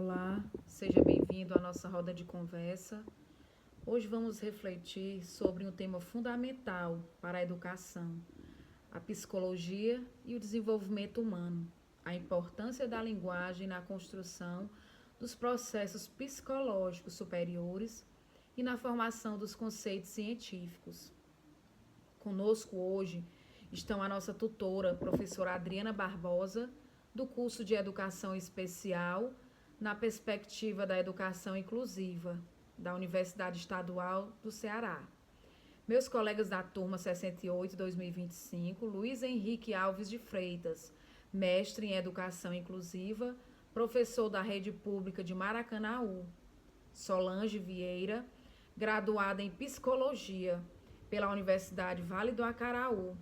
Olá, seja bem-vindo à nossa roda de conversa. Hoje vamos refletir sobre um tema fundamental para a educação, a psicologia e o desenvolvimento humano, a importância da linguagem na construção dos processos psicológicos superiores e na formação dos conceitos científicos. Conosco hoje estão a nossa tutora, professora Adriana Barbosa, do curso de Educação Especial, na perspectiva da educação inclusiva, da Universidade Estadual do Ceará. Meus colegas da turma 68-2025, Luiz Henrique Alves de Freitas, mestre em Educação Inclusiva, professor da Rede Pública de Maracanaú. Solange Vieira, graduada em Psicologia pela Universidade Vale do Acaraú,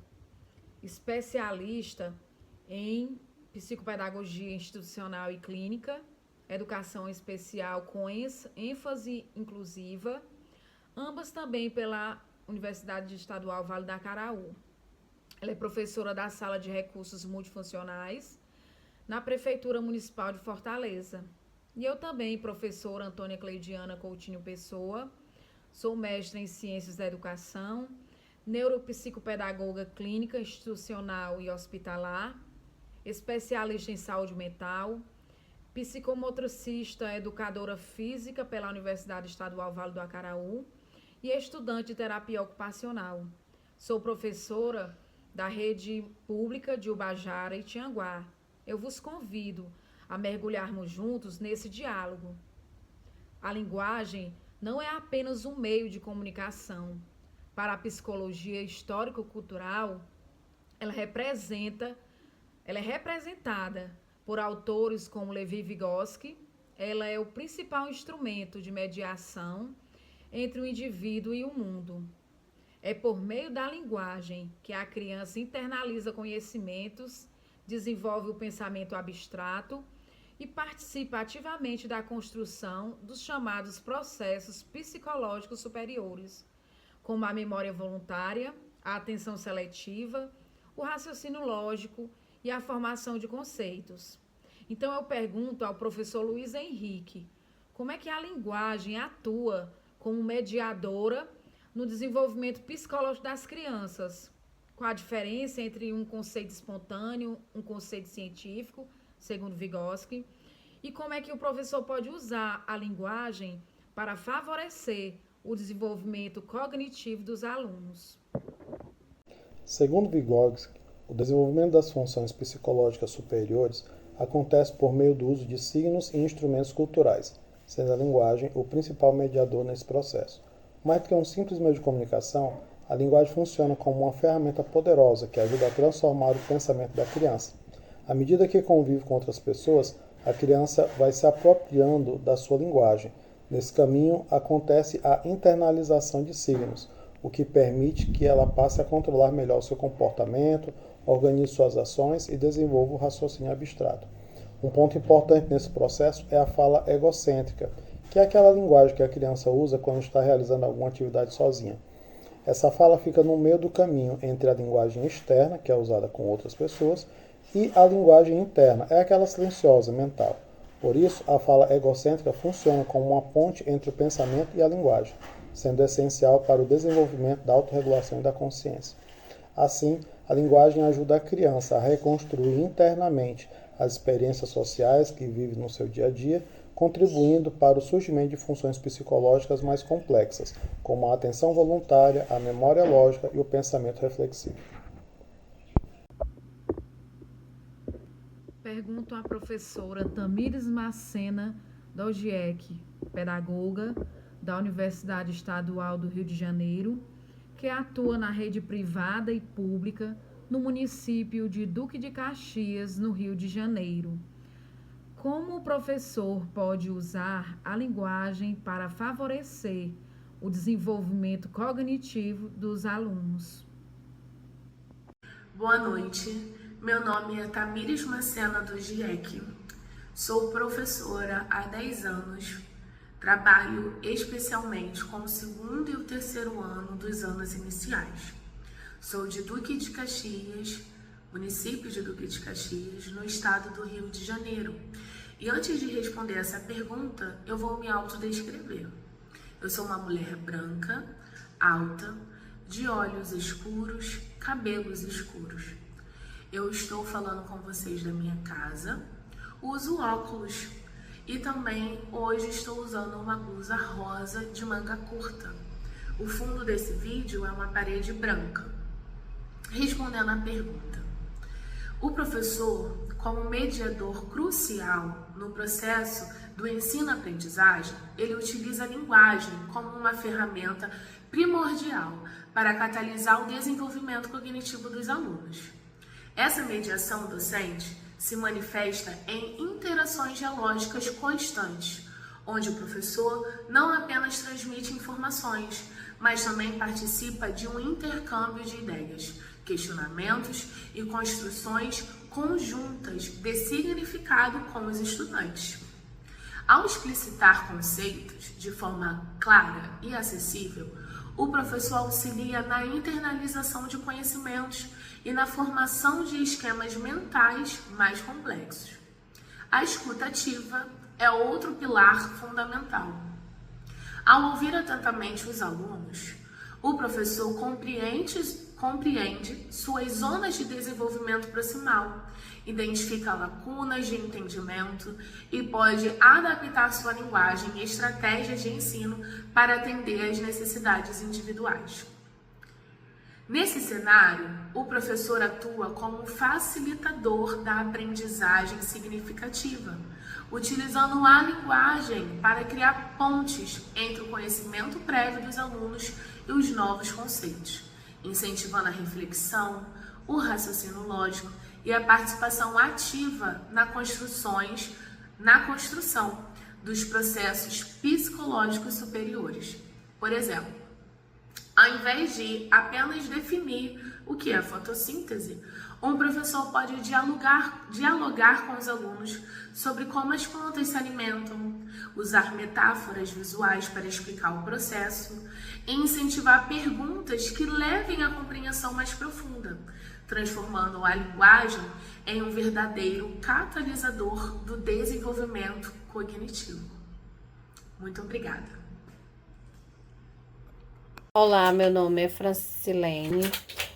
especialista em Psicopedagogia Institucional e Clínica, Educação Especial com ênfase inclusiva, ambas também pela Universidade Estadual Vale do Acaraú. Ela é professora da Sala de Recursos Multifuncionais na Prefeitura Municipal de Fortaleza. E eu também, professora Antônia Cleidiana Coutinho Pessoa, sou mestre em Ciências da Educação, neuropsicopedagoga clínica, institucional e hospitalar, especialista em saúde mental, psicomotricista, educadora física pela Universidade Estadual Vale do Acaraú e estudante de terapia ocupacional. Sou professora da Rede Pública de Ubajara e Tianguá. Eu vos convido a mergulharmos juntos nesse diálogo. A linguagem não é apenas um meio de comunicação. Para a psicologia histórico-cultural, ela é representada por autores como Levi Vygotsky. Ela é o principal instrumento de mediação entre o indivíduo e o mundo. É por meio da linguagem que a criança internaliza conhecimentos, desenvolve o pensamento abstrato e participa ativamente da construção dos chamados processos psicológicos superiores, como a memória voluntária, a atenção seletiva, o raciocínio lógico e a formação de conceitos. Então eu pergunto ao professor Luiz Henrique, como é que a linguagem atua como mediadora no desenvolvimento psicológico das crianças? Qual a diferença entre um conceito espontâneo, um conceito científico, segundo Vygotsky? E como é que o professor pode usar a linguagem para favorecer o desenvolvimento cognitivo dos alunos? Segundo Vygotsky, o desenvolvimento das funções psicológicas superiores acontece por meio do uso de signos e instrumentos culturais, sendo a linguagem o principal mediador nesse processo. Mais do que um simples meio de comunicação, a linguagem funciona como uma ferramenta poderosa que ajuda a transformar o pensamento da criança. À medida que convive com outras pessoas, a criança vai se apropriando da sua linguagem. Nesse caminho, acontece a internalização de signos, o que permite que ela passe a controlar melhor o seu comportamento, organize suas ações e desenvolva o raciocínio abstrato. Um ponto importante nesse processo é a fala egocêntrica, que é aquela linguagem que a criança usa quando está realizando alguma atividade sozinha. Essa fala fica no meio do caminho entre a linguagem externa, que é usada com outras pessoas, e a linguagem interna, é aquela silenciosa, mental. Por isso, a fala egocêntrica funciona como uma ponte entre o pensamento e a linguagem, sendo essencial para o desenvolvimento da autorregulação e da consciência. Assim, a linguagem ajuda a criança a reconstruir internamente as experiências sociais que vive no seu dia a dia, contribuindo para o surgimento de funções psicológicas mais complexas, como a atenção voluntária, a memória lógica e o pensamento reflexivo. Pergunto à professora Tamires Macena Dogiek, pedagoga da Universidade Estadual do Rio de Janeiro, que atua na rede privada e pública no município de Duque de Caxias, no Rio de Janeiro. Como o professor pode usar a linguagem para favorecer o desenvolvimento cognitivo dos alunos? Boa noite, meu nome é Tamires Macena Dogiek, sou professora há 10 anos, trabalho especialmente com o segundo e o terceiro ano dos anos iniciais. Sou de Duque de Caxias, município de Duque de Caxias, no estado do Rio de Janeiro, E antes de responder essa pergunta, eu vou me autodescrever. Eu sou uma mulher branca, alta, de olhos escuros, cabelos escuros. Eu estou falando com vocês da minha casa, uso óculos e também hoje estou usando uma blusa rosa de manga curta. O fundo desse vídeo é uma parede branca. Respondendo à pergunta, o professor, como mediador crucial no processo do ensino-aprendizagem, ele utiliza a linguagem como uma ferramenta primordial para catalisar o desenvolvimento cognitivo dos alunos. Essa mediação docente se manifesta em interações dialógicas constantes, onde o professor não apenas transmite informações, mas também participa de um intercâmbio de ideias, questionamentos e construções conjuntas de significado com os estudantes. Ao explicitar conceitos de forma clara e acessível, o professor auxilia na internalização de conhecimentos e na formação de esquemas mentais mais complexos. A escuta ativa é outro pilar fundamental. Ao ouvir atentamente os alunos, o professor compreende suas zonas de desenvolvimento proximal, identifica lacunas de entendimento e pode adaptar sua linguagem e estratégias de ensino para atender às necessidades individuais. Nesse cenário, o professor atua como facilitador da aprendizagem significativa, utilizando a linguagem para criar pontes entre o conhecimento prévio dos alunos e os novos conceitos, incentivando a reflexão, o raciocínio lógico e a participação ativa na construção dos processos psicológicos superiores. Por exemplo, ao invés de apenas definir o que é fotossíntese, um professor pode dialogar com os alunos sobre como as plantas se alimentam, usar metáforas visuais para explicar o processo e incentivar perguntas que levem à compreensão mais profunda, transformando a linguagem em um verdadeiro catalisador do desenvolvimento cognitivo. Muito obrigada. Olá, meu nome é Francilene,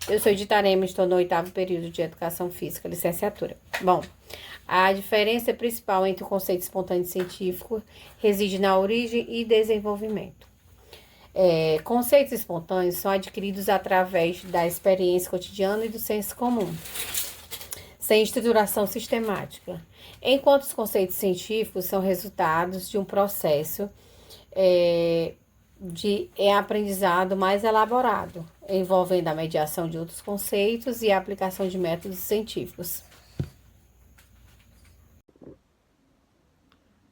eu sou de Itarema, estou no 8º período de Educação Física, licenciatura. Bom, a diferença principal entre o conceito espontâneo e científico reside na origem e desenvolvimento. Conceitos espontâneos são adquiridos através da experiência cotidiana e do senso comum, sem estruturação sistemática, enquanto os conceitos científicos são resultados de um processo de aprendizado mais elaborado, envolvendo a mediação de outros conceitos e a aplicação de métodos científicos.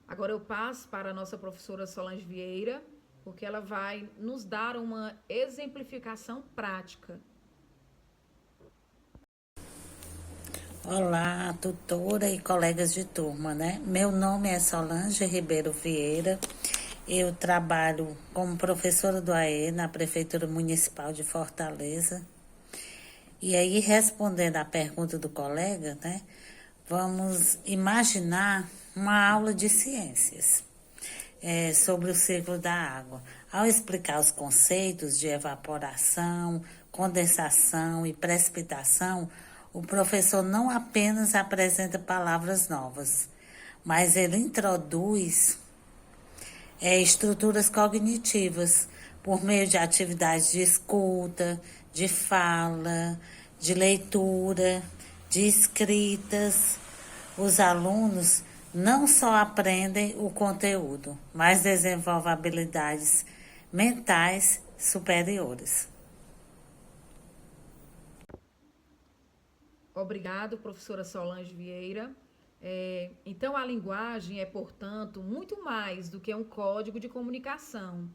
Agora eu passo para a nossa professora Solange Vieira, porque ela vai nos dar uma exemplificação prática. Olá, tutora e colegas de turma, né? Meu nome é Solange Ribeiro Vieira. Eu trabalho como professora do AE na Prefeitura Municipal de Fortaleza. E aí, respondendo à pergunta do colega, né? Vamos imaginar uma aula de ciências sobre o ciclo da água. Ao explicar os conceitos de evaporação, condensação e precipitação, o professor não apenas apresenta palavras novas, mas ele introduz estruturas cognitivas por meio de atividades de escuta, de fala, de leitura, de escritas. Os alunos não só aprendem o conteúdo, mas desenvolvem habilidades mentais superiores. Obrigado, professora Solange Vieira. Então, a linguagem é, portanto, muito mais do que um código de comunicação.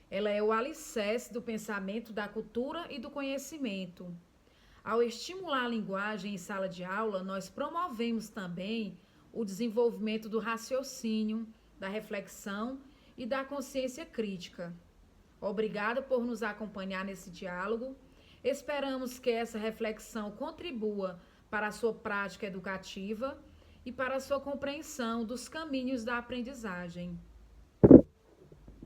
Ela é o alicerce do pensamento, da cultura e do conhecimento. Ao estimular a linguagem em sala de aula, nós promovemos também o desenvolvimento do raciocínio, da reflexão e da consciência crítica. Obrigada por nos acompanhar nesse diálogo. Esperamos que essa reflexão contribua para a sua prática educativa e para a sua compreensão dos caminhos da aprendizagem.